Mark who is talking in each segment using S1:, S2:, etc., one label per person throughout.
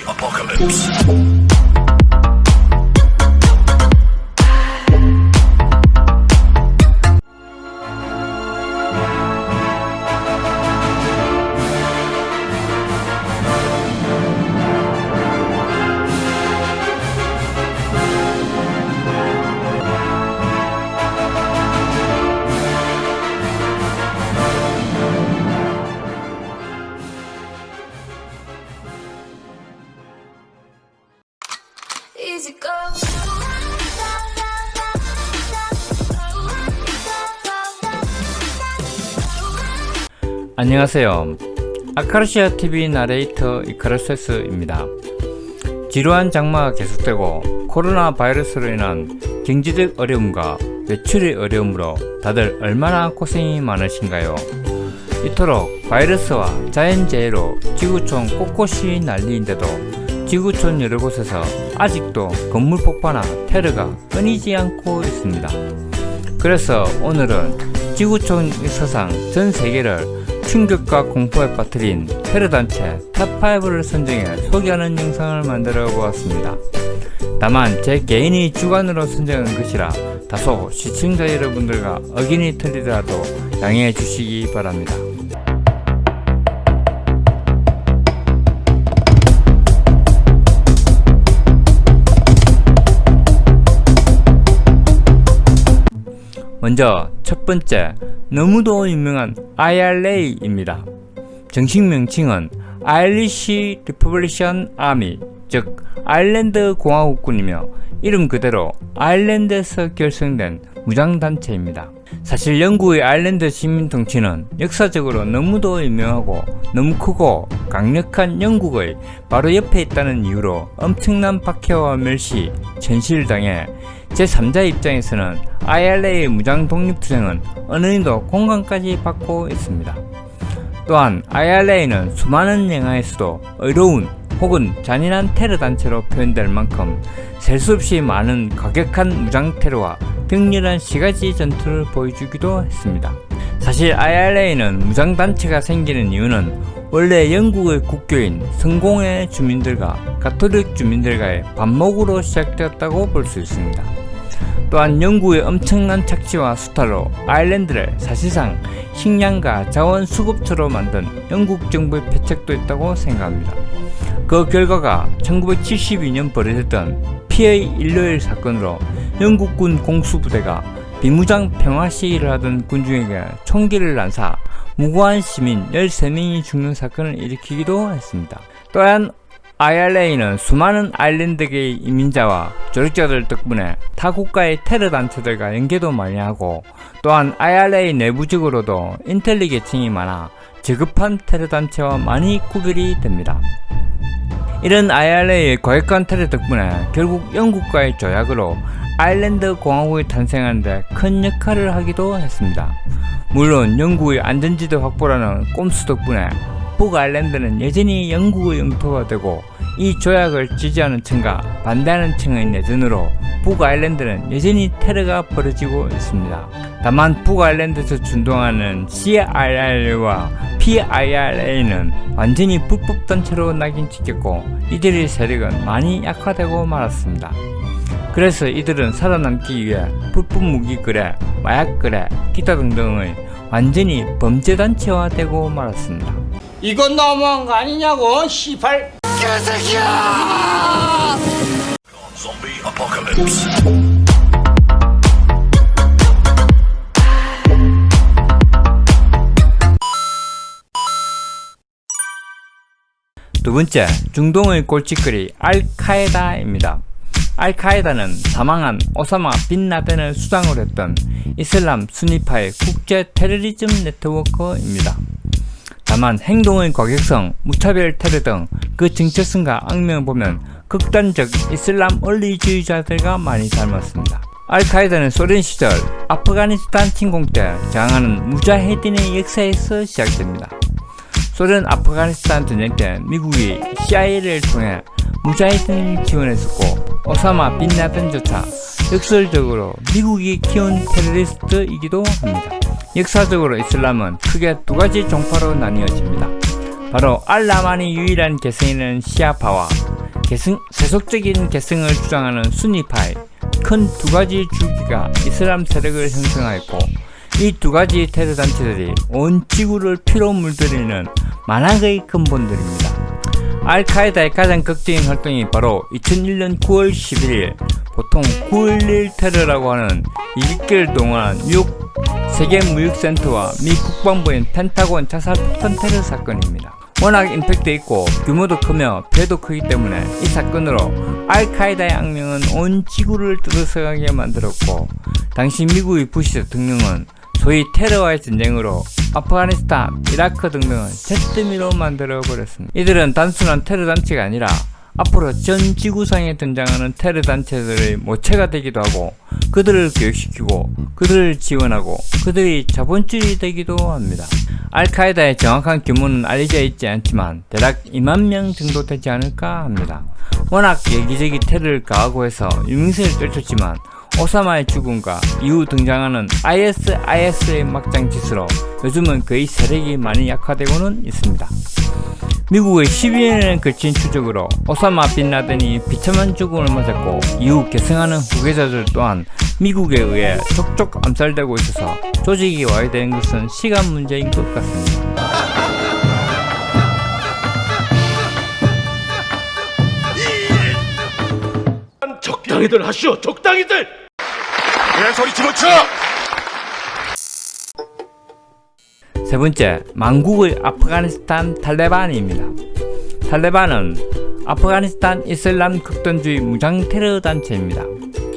S1: apocalypse.
S2: Easy go.
S3: 안녕하세요. 아카르시아 TV 나레이터 이카르세스입니다. 지루한 장마가 계속되고 코로나 바이러스로 인한 경제적 어려움과 외출의 어려움으로 다들 얼마나 고생이 많으신가요? 이토록 바이러스와 자연재해로 지구촌 곳곳이 난리인데도 지구촌 여러 곳에서 아직도 건물 폭파나 테러가 끊이지 않고 있습니다. 그래서 오늘은 지구촌 역사상 전 세계를 충격과 공포에 빠뜨린 테러단체 탑5를 선정해 소개하는 영상을 만들어 보았습니다. 다만 제 개인이 주관으로 선정한 것이라 다소 시청자 여러분들과 의견이 틀리더라도 양해해 주시기 바랍니다. 먼저 첫 번째, 너무도 유명한 IRA입니다. 정식 명칭은 Irish Republican Army, 즉 아일랜드 공화국군이며 이름 그대로 아일랜드에서 결성된 무장단체입니다. 사실 영국의 아일랜드 시민통치는 역사적으로 너무도 유명하고 너무 크고 강력한 영국의 바로 옆에 있다는 이유로 엄청난 박해와 멸시, 전시를 당해 제3자 입장에서는 IRA의 무장 독립투쟁은 어느정도 공감까지 받고 있습니다. 또한 IRA는 수많은 영화에서도 의로운 혹은 잔인한 테러 단체로 표현될 만큼 셀 수 없이 많은 과격한 무장 테러와 격렬한 시가지 전투를 보여주기도 했습니다. 사실 IRA는 무장 단체가 생기는 이유는 원래 영국의 국교인 성공회 주민들과 가톨릭 주민들과의 반목으로 시작되었다고 볼 수 있습니다. 또한 영국의 엄청난 착취와 수탈로 아일랜드를 사실상 식량과 자원 수급처로 만든 영국 정부의 패착도 있다고 생각합니다. 그 결과가 1972년 벌어졌던 피의 일요일 사건으로 영국군 공수부대가 비무장 평화 시위를 하던 군중에게 총기를 난사 무고한 시민 13명이 죽는 사건을 일으키기도 했습니다. 또한 IRA는 수많은 아일랜드계의 이민자와 조력자들 덕분에 타 국가의 테러 단체들과 연계도 많이 하고, 또한 IRA 내부적으로도 인텔리 계층이 많아 저급한 테러 단체와 많이 구별이 됩니다. 이런 IRA의 과격한 테러 덕분에 결국 영국과의 조약으로 아일랜드 공화국이 탄생하는데 큰 역할을 하기도 했습니다. 물론 영국의 안전지대 확보라는 꼼수 덕분에 북아일랜드는 여전히 영국의 영토가 되고, 이 조약을 지지하는 층과 반대하는 층의 내전으로 북아일랜드는 여전히 테러가 벌어지고 있습니다. 다만 북아일랜드에서 준동하는 CIRA와 PIRA는 완전히 불법 단체로 낙인 찍혔고 이들의 세력은 많이 약화되고 말았습니다. 그래서 이들은 살아남기 위해 불법 무기 거래, 마약 거래, 기타 등등의 완전히 범죄단체화되고 말았습니다.
S4: 이건 너무한 거 아니냐고, 시발 개새끼야!
S1: Zombie apocalypse.
S3: 두 번째, 중동의 골칫거리 알카에다입니다. 알카에다는 사망한 오사마 빈 라덴을 수장으로 했던 이슬람 순위파의 국제 테러리즘 네트워크입니다. 다만 행동의 과격성, 무차별 테러 등 그 정체성과 악명을 보면 극단적 이슬람 원리주의자들과 많이 닮았습니다. 알카에다는 소련 시절 아프가니스탄 침공 때 저항하는 무자헤딘의 역사에서 시작됩니다. 소련 아프가니스탄 전쟁 때 미국이 CIA를 통해 무자헤딘을 지원했었고, 오사마 빈 라덴조차 역설적으로 미국이 키운 테러리스트이기도 합니다. 역사적으로 이슬람은 크게 두 가지 종파로 나뉘어집니다. 바로 알라만이 유일한 개성있는 시아파와 세속적인 계승을 주장하는 순니파의 큰 두 가지 줄기가 이슬람 세력을 형성하였고, 이 두 가지 테러 단체들이 온 지구를 피로 물들이는 만악의 근본들입니다. 알카에다의 가장 극적인 활동이 바로 2001년 9월 11일, 보통 9.11 테러라고 하는 2개월 동안 미국 세계무역센터와 미 국방부인 펜타곤 자살 폭탄 테러 사건입니다. 워낙 임팩트 있고 규모도 크며 피해도 크기 때문에 이 사건으로 알카에다의 악명은 온 지구를 들어서가게 만들었고, 당시 미국의 부시 대통령은 소위 테러와의 전쟁으로 아프가니스탄, 이라크 등등을 잿더미로 만들어버렸습니다. 이들은 단순한 테러 단체가 아니라 앞으로 전 지구상에 등장하는 테러 단체들의 모체가 되기도 하고, 그들을 교육시키고 그들을 지원하고 그들이 자본주의 되기도 합니다. 알카에다의 정확한 규모는 알려져 있지 않지만 대략 2만 명 정도 되지 않을까 합니다. 워낙 여기저기 테러를 가하고 해서 유명세를 떨쳤지만, 오사마의 죽음과 이후 등장하는 ISIS의 막장짓으로 요즘은 그의 세력이 많이 약화되고는 있습니다. 미국의 12년에 걸친 추적으로 오사마 빈 라덴이 비참한 죽음을 맞았고, 이후 계승하는 후계자들 또한 미국에 의해 족족 암살되고 있어서 조직이 와해되는 것은 시간 문제인 것 같습니다.
S1: 적당히들 하시오, 적당히들! 내 소리 집어쳐!
S3: 세 번째, 만국의 아프가니스탄 탈레반입니다. 탈레반은 아프가니스탄 이슬람 극단주의 무장 테러 단체입니다.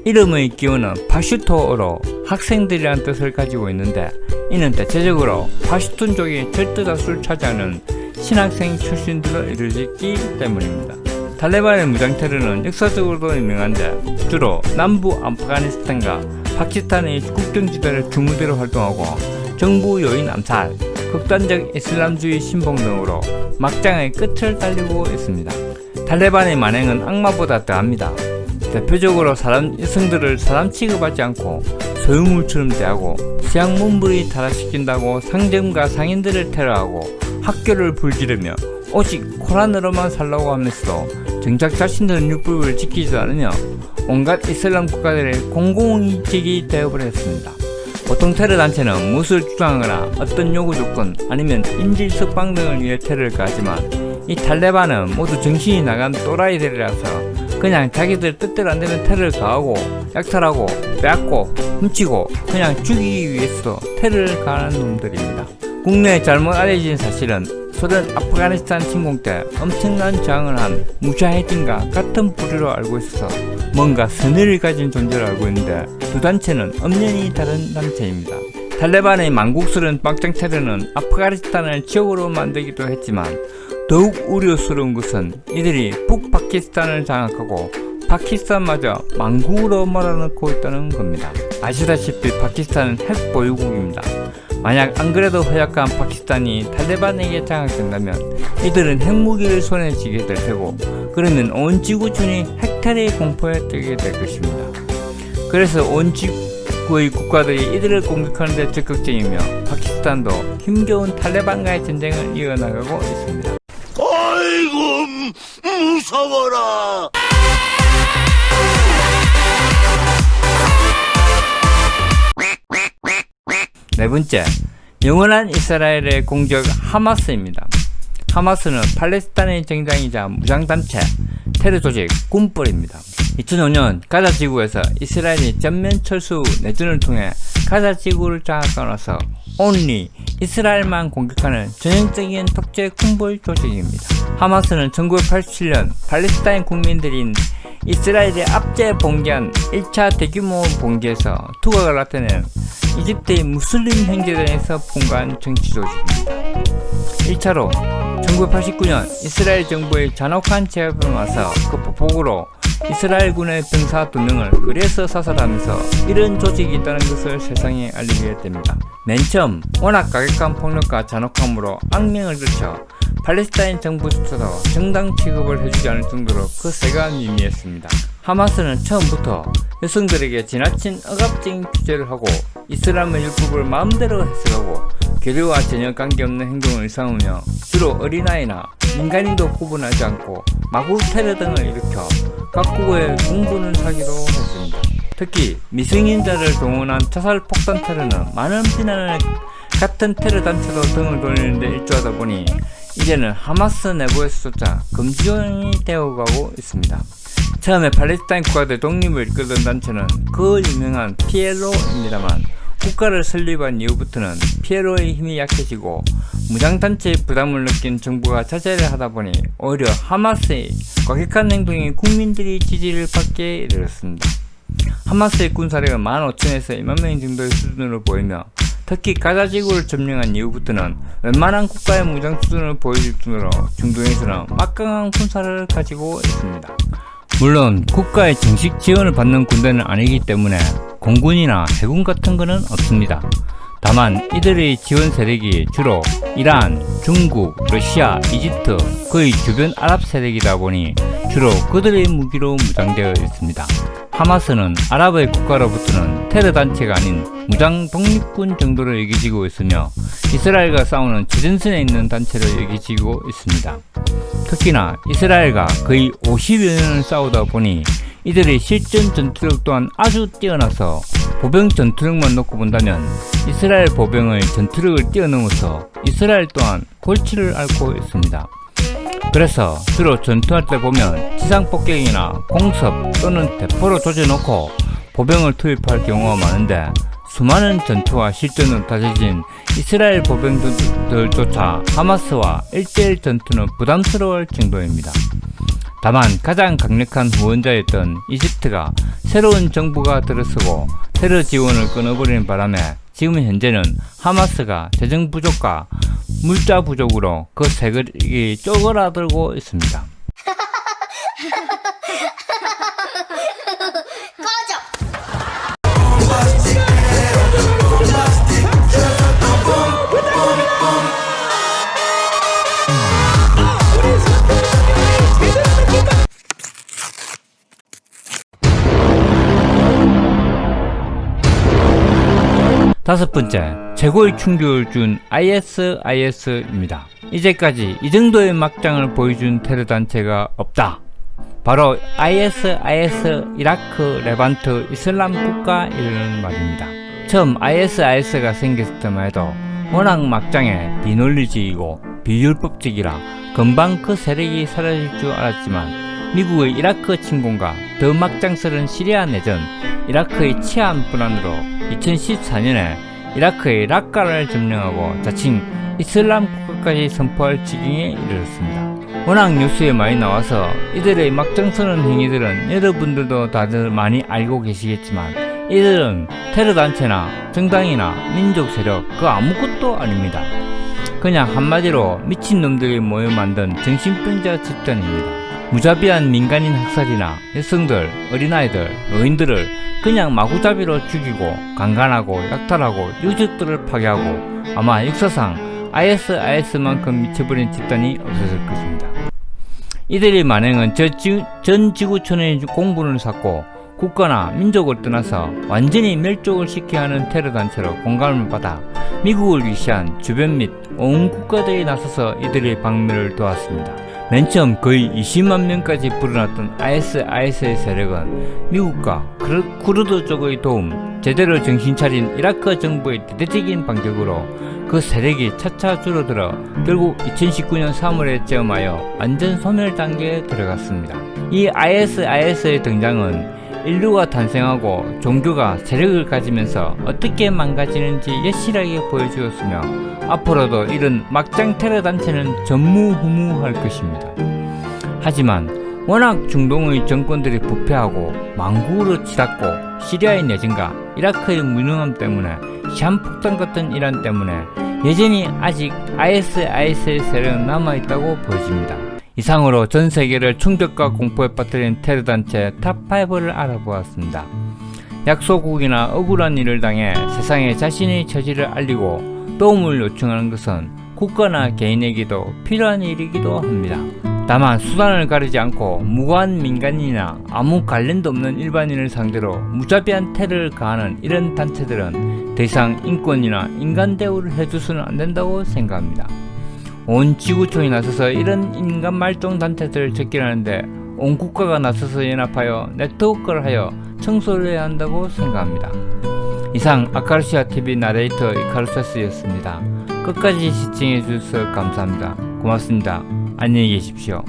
S3: 이름의 기원은 파슈토어로 학생들이라는 뜻을 가지고 있는데, 이는 대체적으로 파슈툰족이 절대다수를 차지하는 신학생 출신들로 이루어졌기 때문입니다. 탈레반의 무장 테러는 역사적으로도 유명한데, 주로 남부 아프가니스탄과 파키스탄의 국경지대를 주무대로 활동하고 정부 요인 암살, 극단적 이슬람주의 신봉 등으로 막장의 끝을 달리고 있습니다. 탈레반의 만행은 악마보다 더합니다. 대표적으로 여성들을 사람 취급하지 않고 소유물처럼 대하고, 서양 문물이 타락시킨다고 상점과 상인들을 테러하고 학교를 불지르며 오직 코란으로만 살라고 하면서도 정작 자신들은 율법을 지키지도 않으며 온갖 이슬람 국가들의 공공이익이 되어버렸습니다. 보통 테러 단체는 무엇을 주장하거나 어떤 요구 조건 아니면 인질 석방 등을 위해 테러를 가하지만, 이 탈레반은 모두 정신이 나간 또라이들이라서 그냥 자기들 뜻대로 안되면 테러를 가하고 약탈하고 빼앗고 훔치고 그냥 죽이기 위해서도 테러를 가하는 놈들입니다. 국내에 잘못 알려진 사실은 소련 아프가니스탄 침공 때 엄청난 저항을 한 무자헤딘과 같은 부류로 알고 있어서 뭔가 선의를 가진 존재로 알고 있는데, 두 단체는 엄연히 다른 단체입니다. 탈레반의 만국스러운 막장 테러는 아프가니스탄을 지역으로 만들기도 했지만, 더욱 우려스러운 것은 이들이 북파키스탄을 장악하고 파키스탄마저 만국으로 몰아넣고 있다는 겁니다. 아시다시피 파키스탄은 핵 보유국입니다. 만약 안 그래도 허약한 파키스탄이 탈레반에게 장악된다면 이들은 핵무기를 손에 쥐게 될 테고, 그러면 온 지구촌이 핵테러의 공포에 떨게 될 것입니다. 그래서 온 지구의 국가들이 이들을 공격하는 데 적극적이며, 파키스탄도 힘겨운 탈레반과의 전쟁을 이어나가고 있습니다.
S1: 아이고, 무서워라!
S3: 네 번째, 영원한 이스라엘의 공적 하마스입니다. 하마스는 팔레스타인의 정당이자 무장단체, 테러 조직, 군벌입니다. 2005년 가자 지구에서 이스라엘이 전면 철수 내전을 통해 가자 지구를 장악하면서 온리 이스라엘만 공격하는 전형적인 독재 군벌 조직입니다. 하마스는 1987년 팔레스타인 국민들인 이스라엘의 압제 봉기한 1차 대규모 봉기에서 두각을 나타낸 이집트의 무슬림 형제단에서 분과한 정치 조직입니다. 1차로 1989년 이스라엘 정부의 잔혹한 제압을 맞서 그 보복으로 이스라엘군의 병사 2명을 거리에서 사살하면서 이런 조직이 있다는 것을 세상에 알리게 됩니다. 맨 처음 워낙 가격한 폭력과 잔혹함으로 악명을 떨쳐 팔레스타인 정부조차도 정당 취급을 해주지 않을 정도로 거세가 미미했습니다. 하마스는 처음부터 여성들에게 지나친 억압적인 규제를 하고 이슬람의 율법을 마음대로 해석하고 교류와 전혀 관계없는 행동을 일삼으며 주로 어린아이나 민간인도 구분하지 않고 마구 테러 등을 일으켜 각국의 공분을 사기로 했습니다. 특히 미승인자를 동원한 자살 폭탄 테러는 많은 비난을 같은 테러 단체도 등을 돌리는데 일조하다 보니 이제는 하마스 내부에서조차 금지용이 되어가고 있습니다. 처음에 팔레스타인 국가대 독립을 이끌던 단체는 그 유명한 PLO입니다만 국가를 설립한 이후부터는 PLO의 힘이 약해지고 무장단체의 부담을 느낀 정부가 자제를 하다 보니 오히려 하마스의 과격한 행동이 국민들이 지지를 받게 이르렀습니다. 하마스의 군사력은 15,000에서 2만 명 정도의 수준으로 보이며 특히 가자 지구를 점령한 이후부터는 웬만한 국가의 무장 수준을 보여줄 정도로 중동에서는 막강한 군사를 가지고 있습니다. 물론 국가의 정식 지원을 받는 군대는 아니기 때문에 공군이나 해군 같은 것은 없습니다. 다만 이들의 지원 세력이 주로 이란, 중국, 러시아, 이집트, 거의 주변 아랍 세력이다 보니 주로 그들의 무기로 무장되어 있습니다. 하마스는 아랍의 국가로부터는 테러 단체가 아닌 무장 독립군 정도로 여겨지고 있으며 이스라엘과 싸우는 최전선에 있는 단체로 여겨지고 있습니다. 특히나 이스라엘과 거의 50여 년을 싸우다 보니 이들의 실전 전투력 또한 아주 뛰어나서 보병 전투력만 놓고 본다면 이스라엘 보병의 전투력을 뛰어넘어서 이스라엘 또한 골치를 앓고 있습니다. 그래서 주로 전투할 때 보면 지상 폭격이나 공습 또는 대포로 조져놓고 보병을 투입할 경우가 많은데 수많은 전투와 실전으로 다져진 이스라엘 보병들조차 하마스와 1대1 전투는 부담스러울 정도입니다. 다만 가장 강력한 후원자였던 이집트가 새로운 정부가 들어서고 테러 지원을 끊어버리는 바람에 지금 현재는 하마스가 재정 부족과 물자 부족으로 그 세력이 쪼그라들고 있습니다. 다섯 번째, 최고의 충격을 준 ISIS입니다. 이제까지 이 정도의 막장을 보여준 테러 단체가 없다. 바로 ISIS 이라크 레반트 이슬람 국가이라는 말입니다. 처음 ISIS가 생겼을 때만 해도 워낙 막장에 비논리적이고 비율법적이라 금방 그 세력이 사라질 줄 알았지만 미국의 이라크 침공과 더 막장스러운 시리아 내전, 이라크의 치안 불안으로 2014년에 이라크의 락카를 점령하고 자칭 이슬람 국가까지 선포할 지경에 이르렀습니다. 워낙 뉴스에 많이 나와서 이들의 막장스러운 행위들은 여러분들도 다들 많이 알고 계시겠지만 이들은 테러단체나 정당이나 민족 세력 그 아무것도 아닙니다. 그냥 한마디로 미친놈들이 모여 만든 정신병자 집단입니다. 무자비한 민간인 학살이나 여성들, 어린아이들, 노인들을 그냥 마구잡이로 죽이고 강간하고 약탈하고 유족들을 파괴하고 아마 역사상 ISIS만큼 미쳐버린 집단이 없었을 것입니다. 이들의 만행은 전 지구촌의 공분을 샀고 국가나 민족을 떠나서 완전히 멸족을 시켜야 하는 테러단체로 공감을 받아 미국을 위시한 주변 및 온 국가들이 나서서 이들의 방면을 도왔습니다. 맨 처음 거의 20만 명까지 불어났던 ISIS의 세력은 미국과 쿠르드 쪽의 도움, 제대로 정신 차린 이라크 정부의 대대적인 반격으로 그 세력이 차차 줄어들어 결국 2019년 3월에 체험하여 완전 소멸 단계에 들어갔습니다. 이 ISIS의 등장은 인류가 탄생하고 종교가 세력을 가지면서 어떻게 망가지는지 여실하게 보여주었으며 앞으로도 이런 막장 테러 단체는 전무후무할 것입니다. 하지만 워낙 중동의 정권들이 부패하고 망국으로 치닫고 시리아의 내전과 이라크의 무능함 때문에 시한폭탄 같은 이란 때문에 여전히 아직 ISIS의 세력은 남아있다고 보여집니다. 이상으로 전 세계를 충격과 공포에 빠뜨린 테러단체 탑5를 알아보았습니다. 약소국이나 억울한 일을 당해 세상에 자신의 처지를 알리고 도움을 요청하는 것은 국가나 개인에게도 필요한 일이기도 합니다. 다만 수단을 가리지 않고 무고한 민간인이나 아무 관련도 없는 일반인을 상대로 무자비한 테러를 가하는 이런 단체들은 더 이상 인권이나 인간 대우를 해줘서는 안 된다고 생각합니다. 온 지구촌이 나서서 이런 인간 말종 단체들을 적기라는데 온 국가가 나서서 연합하여 네트워크를 하여 청소를 해야 한다고 생각합니다. 이상 아카르시아TV 나레이터 이카루사스였습니다. 끝까지 시청해 주셔서 감사합니다. 고맙습니다. 안녕히 계십시오.